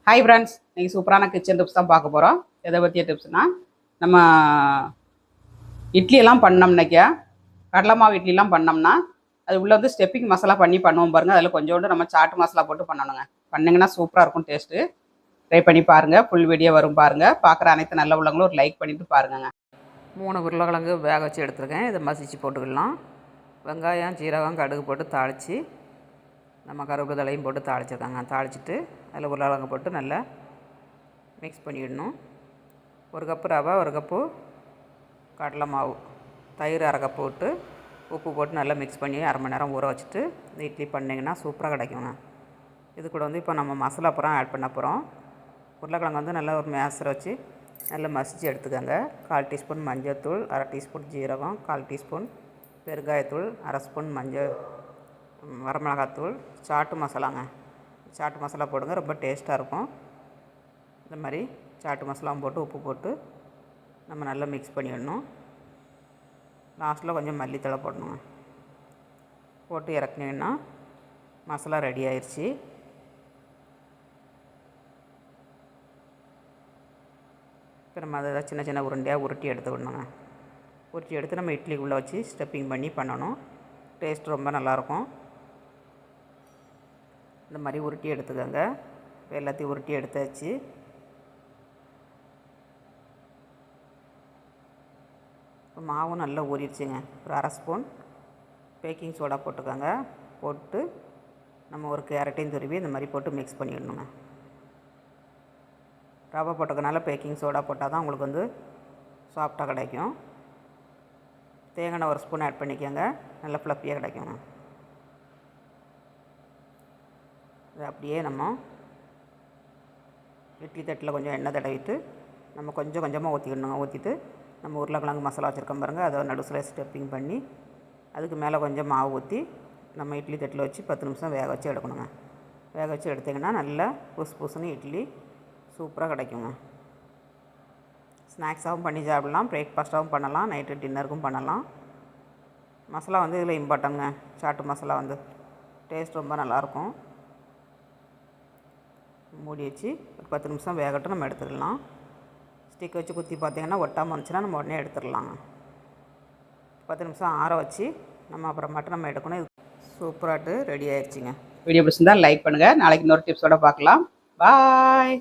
Hi friends, நீங்கள் சூப்பரான kitchen tips தான் பார்க்க போகிறோம். எதை பற்றிய டிப்ஸ்னால், நம்ம இட்லியெல்லாம் பண்ணோம்னாக்கா, கடலை மாவு இட்லிலாம் பண்ணோம்னா அது உள்ளே வந்து ஸ்டெப்பிங் மசாலா பண்ணி பண்ணுவோம் பாருங்கள். அதில் கொஞ்சோண்டு நம்ம சாட்டு மசாலா போட்டு பண்ணணுங்க. பண்ணிங்கன்னா சூப்பராக இருக்கும் டேஸ்ட்டு. ட்ரை பண்ணி பாருங்கள். ஃபுல் வீடியோ வரும் பாருங்கள். பார்க்குற அனைத்து நல்ல உள்ளவங்களும் ஒரு லைக் பண்ணிவிட்டு பாருங்கள். 3 உருளைக்கிழங்கு வேக வச்சு எடுத்துருக்கேன். இதை மசிச்சு போட்டுக்கலாம். வெங்காயம், ஜீரகம், கடுகு போட்டு தாளித்து, நம்ம கருவேப்பிலை தலையும் போட்டு தாளிச்சிருக்காங்க. தாளிச்சிட்டு அதில் உருளைக்கிழங்கு போட்டு நல்லா மிக்ஸ் பண்ணிடணும். 1 கப்பு ரவை, 1 கப்பு கடலை மாவு, தயிர் 1/2 கப்பு போட்டு உப்பு போட்டு நல்லா மிக்ஸ் பண்ணி 1/2 மணி நேரம் ஊற வச்சுட்டு இந்த இட்லி பண்ணிங்கன்னா சூப்பராக கிடைக்குங்க. இது கூட வந்து இப்போ நம்ம மசாலா அப்புறம் ஆட் பண்ண போகிறோம். உருளைக்கிழங்கு வந்து நல்லா ஒரு மேசரை வச்சு நல்லா மசிச்சு எடுத்துக்கோங்க. 1/4 டீஸ்பூன் மஞ்சள்தூள், 1/2 டீஸ்பூன் ஜீரகம், 1/4 டீஸ்பூன் பெருங்காயத்தூள், 1/2 ஸ்பூன் வரமிளகாத்தூள், சாட்டு மசாலாங்க. சாட்டு மசாலா போடுங்க, ரொம்ப டேஸ்ட்டாக இருக்கும். இந்த மாதிரி சாட்டு மசாலாவும் போட்டு உப்பு போட்டு நம்ம நல்லா மிக்ஸ் பண்ணிடணும். லாஸ்ட்டில் கொஞ்சம் மல்லித்தழை போடணுங்க. போட்டு இறக்குனீங்கன்னா மசாலா ரெடி ஆயிடுச்சு. இப்போ நம்ம அதை சின்ன சின்ன உருண்டையாக உருட்டி எடுத்துக்கணுங்க. உருட்டி எடுத்து நம்ம இட்லிக்குள்ளே வச்சு ஸ்டெப்பிங் பண்ணி பண்ணணும். டேஸ்ட் ரொம்ப நல்லாயிருக்கும். இந்த மாதிரி உருட்டி எடுத்துக்கோங்க. எல்லாத்தையும் உருட்டி எடுத்தாச்சு. இப்போ மாவும் நல்லா ஊறிடுச்சுங்க. ஒரு 1/2 ஸ்பூன் பேக்கிங் சோடா போட்டுக்கோங்க. போட்டு நம்ம ஒரு கேரட்டையும் துருவி இந்த மாதிரி போட்டு மிக்ஸ் பண்ணிடணுங்க. ரவை போட்டதுனால பேக்கிங் சோடா போட்டால் தான் உங்களுக்கு வந்து சாஃப்டாக கிடைக்கும். தேங்காய் எண்ணெய் 1 ஸ்பூன் ஆட் பண்ணிக்கோங்க. நல்லா ஃப்ளஃபியாக கிடைக்குங்க. இது அப்படியே நம்ம இட்லி தட்டில் கொஞ்சம் எண்ணெய் தடவிட்டு நம்ம கொஞ்சம் கொஞ்சமாக ஊற்றிக்கணுங்க. ஊற்றிட்டு நம்ம உருளைக்கிழங்கு மசாலா வச்சுருக்கோம் பாருங்கள், அதை நடுவில் ஸ்டெப்பிங் பண்ணி அதுக்கு மேலே கொஞ்சம் மாவு ஊற்றி நம்ம இட்லி தட்டில் வச்சு 10 நிமிஷம் வேக வச்சு எடுக்கணுங்க. வேக வச்சு எடுத்திங்கன்னா நல்லா புதுசுன்னு இட்லி சூப்பராக கிடைக்குங்க. ஸ்நாக்ஸாகவும் பண்ணி சாப்பிடலாம், பிரேக்ஃபாஸ்ட்டாகவும் பண்ணலாம், நைட்டு டின்னருக்கும் பண்ணலாம். மசாலா வந்து இதில் இம்பார்ட்டங்க. சாட்டு மசாலா வந்து டேஸ்ட் ரொம்ப நல்லாயிருக்கும். மூடி வச்சு ஒரு 10 நிமிஷம் வேகட்டும், நம்ம எடுத்துடலாம். ஸ்டிக் வச்சு குத்தி பார்த்திங்கன்னா ஒட்டாமல் வந்துச்சுன்னா நம்ம உடனே எடுத்துடலாங்க. 10 நிமிஷம் ஆற வச்சு நம்ம அப்புறமாட்டு நம்ம எடுக்கணும். இது சூப்பராகிட்டு ரெடி ஆயிடுச்சுங்க. வீடியோ பிடிச்சிருந்தால் லைக் பண்ணுங்கள். நாளைக்கு இன்னொரு டிப்ஸோடு பார்க்கலாம். பாய்.